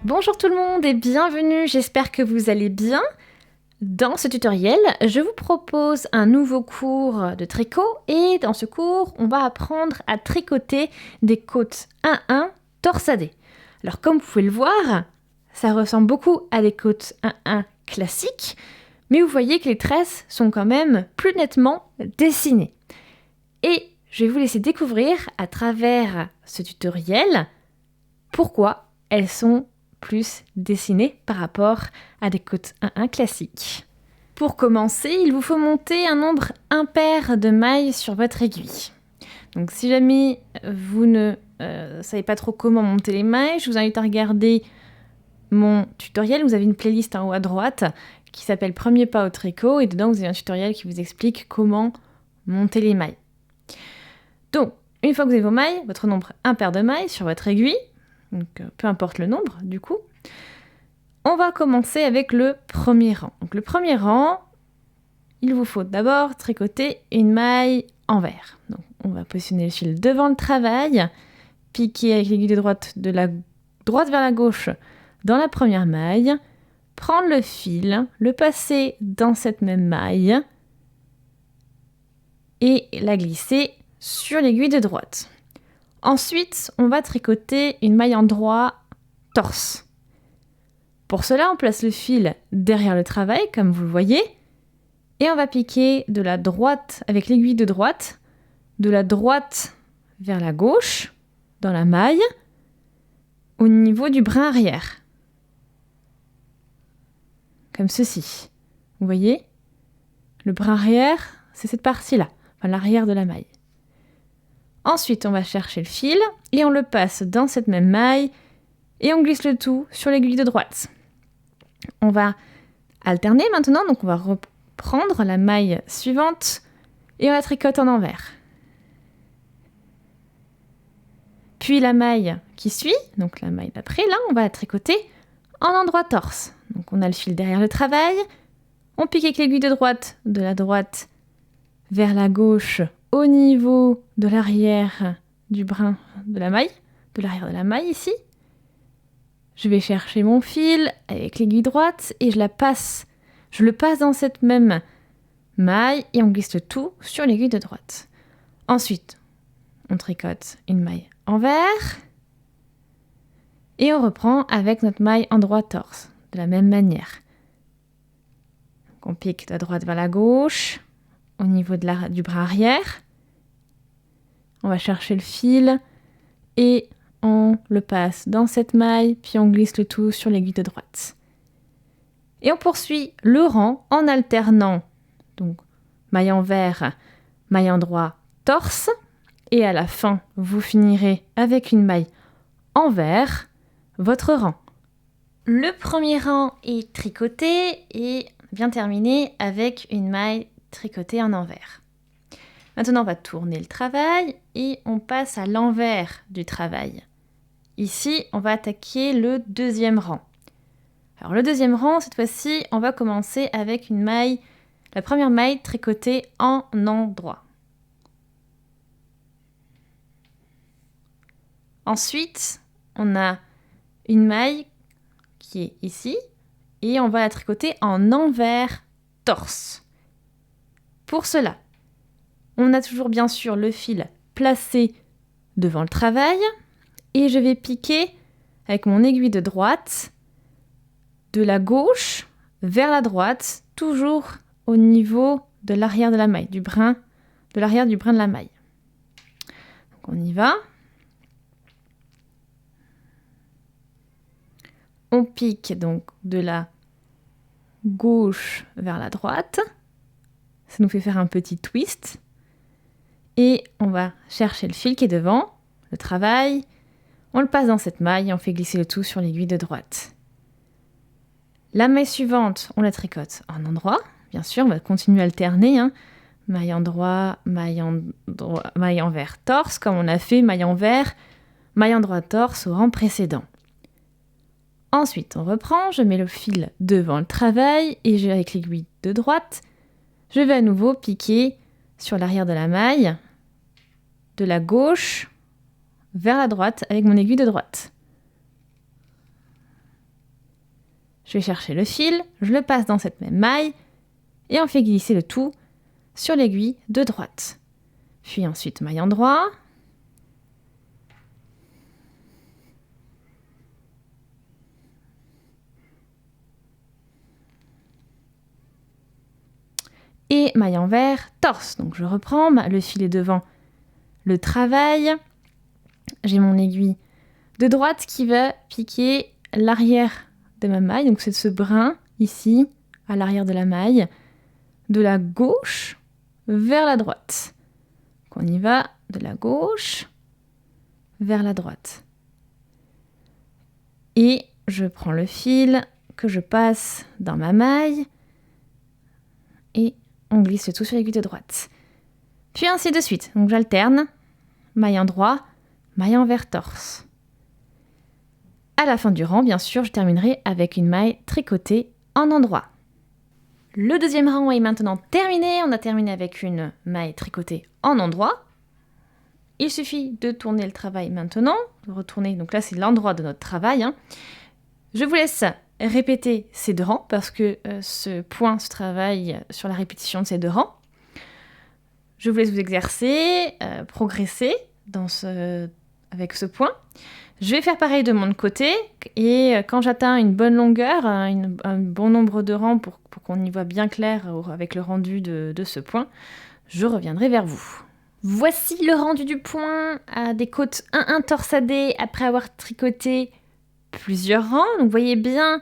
Bonjour tout le monde et bienvenue, j'espère que vous allez bien. Dans ce tutoriel, je vous propose un nouveau cours de tricot et dans ce cours, on va apprendre à tricoter des côtes 1-1 torsadées. Alors comme vous pouvez le voir, ça ressemble beaucoup à des côtes 1-1 classiques, mais vous voyez que les tresses sont quand même plus nettement dessinées. Et je vais vous laisser découvrir à travers ce tutoriel pourquoi elles sont plus dessinées par rapport à des côtes 1-1 classiques. Pour commencer, il vous faut monter un nombre impair de mailles sur votre aiguille. Donc si jamais vous ne savez pas trop comment monter les mailles, je vous invite à regarder mon tutoriel. Vous avez une playlist en haut à droite qui s'appelle Premier pas au tricot et dedans vous avez un tutoriel qui vous explique comment monter les mailles. Donc, une fois que vous avez vos mailles, votre nombre impair de mailles sur votre aiguille, donc peu importe le nombre du coup, on va commencer avec le premier rang. Donc le premier rang, il vous faut d'abord tricoter une maille envers. Donc on va positionner le fil devant le travail, piquer avec l'aiguille de droite de la droite vers la gauche dans la première maille, prendre le fil, le passer dans cette même maille et la glisser sur l'aiguille de droite. Ensuite, on va tricoter une maille en droit torse. Pour cela, on place le fil derrière le travail, comme vous le voyez, et on va piquer de la droite avec l'aiguille de droite, de la droite vers la gauche, dans la maille, au niveau du brin arrière. Comme ceci. Vous voyez ? Le brin arrière, c'est cette partie-là, enfin l'arrière de la maille. Ensuite, on va chercher le fil et on le passe dans cette même maille et on glisse le tout sur l'aiguille de droite. On va alterner maintenant, donc on va reprendre la maille suivante et on la tricote en envers. Puis la maille qui suit, donc la maille d'après, là, on va la tricoter en endroit torse. Donc on a le fil derrière le travail, on pique avec l'aiguille de droite de la droite vers la gauche au niveau de l'arrière du brin de la maille, de l'arrière de la maille ici. Je vais chercher mon fil avec l'aiguille droite et je le passe dans cette même maille et on glisse le tout sur l'aiguille de droite. Ensuite, on tricote une maille envers et on reprend avec notre maille en droit torse, de la même manière. Donc on pique de la droite vers la gauche, au niveau du bras arrière. On va chercher le fil et on le passe dans cette maille, puis on glisse le tout sur l'aiguille de droite. Et on poursuit le rang en alternant donc maille envers, maille en droit, torse. Et à la fin, vous finirez avec une maille envers votre rang. Le premier rang est tricoté et bien terminé avec une maille tricotée en envers. Maintenant, on va tourner le travail et on passe à l'envers du travail. Ici, on va attaquer le deuxième rang. Alors le deuxième rang, cette fois-ci, on va commencer avec une maille, la première maille tricotée en endroit. Ensuite, on a une maille qui est ici et on va la tricoter en envers torse. Pour cela, on a toujours bien sûr le fil placé devant le travail et je vais piquer avec mon aiguille de droite de la gauche vers la droite, toujours au niveau de l'arrière de la maille, de l'arrière du brin de la maille. Donc on y va. On pique donc de la gauche vers la droite. Ça nous fait faire un petit twist. Et on va chercher le fil qui est devant, le travail. On le passe dans cette maille et on fait glisser le tout sur l'aiguille de droite. La maille suivante, on la tricote en endroit. Bien sûr, on va continuer à alterner. Maille en droit, maille envers, torse, comme on a fait maille envers, maille en droit, torse au rang précédent. Ensuite, on reprend, je mets le fil devant le travail et avec l'aiguille de droite, je vais à nouveau piquer sur l'arrière de la maille, de la gauche vers la droite avec mon aiguille de droite. Je vais chercher le fil, je le passe dans cette même maille et on fait glisser le tout sur l'aiguille de droite. Puis ensuite maille endroit. Et maille envers, torse. Donc je reprends, le fil est devant le travail. J'ai mon aiguille de droite qui va piquer l'arrière de ma maille. Donc c'est ce brin ici, à l'arrière de la maille, de la gauche vers la droite. Donc on y va de la gauche vers la droite. Et je prends le fil que je passe dans ma maille et on glisse le tout sur l'aiguille de droite. Puis ainsi de suite. Donc j'alterne, maille endroit, maille envers torse. À la fin du rang, bien sûr, je terminerai avec une maille tricotée en endroit. Le deuxième rang est maintenant terminé. On a terminé avec une maille tricotée en endroit. Il suffit de tourner le travail maintenant, de retourner. Donc là, c'est l'endroit de notre travail. Je vous laisse répéter ces 2 rangs parce que ce point se travaille sur la répétition de ces 2 rangs. Je vous laisse vous exercer, progresser avec ce point. Je vais faire pareil de mon côté et quand j'atteins une bonne longueur, un bon nombre de rangs pour qu'on y voit bien clair avec le rendu de ce point, je reviendrai vers vous. Voici le rendu du point à des côtes 1-1 torsadées après avoir tricoté plusieurs rangs. Donc vous voyez bien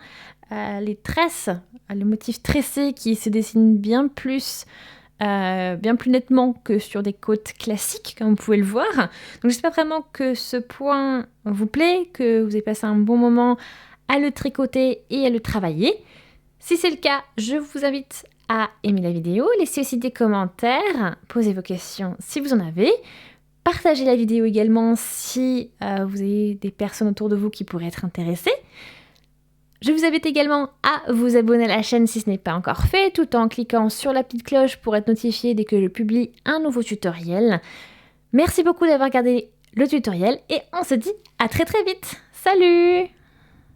les tresses, le motif tressé qui se dessine bien plus nettement que sur des côtes classiques, comme vous pouvez le voir. Donc j'espère vraiment que ce point vous plaît, que vous avez passé un bon moment à le tricoter et à le travailler. Si c'est le cas, je vous invite à aimer la vidéo, laissez aussi des commentaires, posez vos questions si vous en avez. Partagez la vidéo également si vous avez des personnes autour de vous qui pourraient être intéressées. Je vous invite également à vous abonner à la chaîne si ce n'est pas encore fait, tout en cliquant sur la petite cloche pour être notifié dès que je publie un nouveau tutoriel. Merci beaucoup d'avoir regardé le tutoriel et on se dit à très très vite. Salut!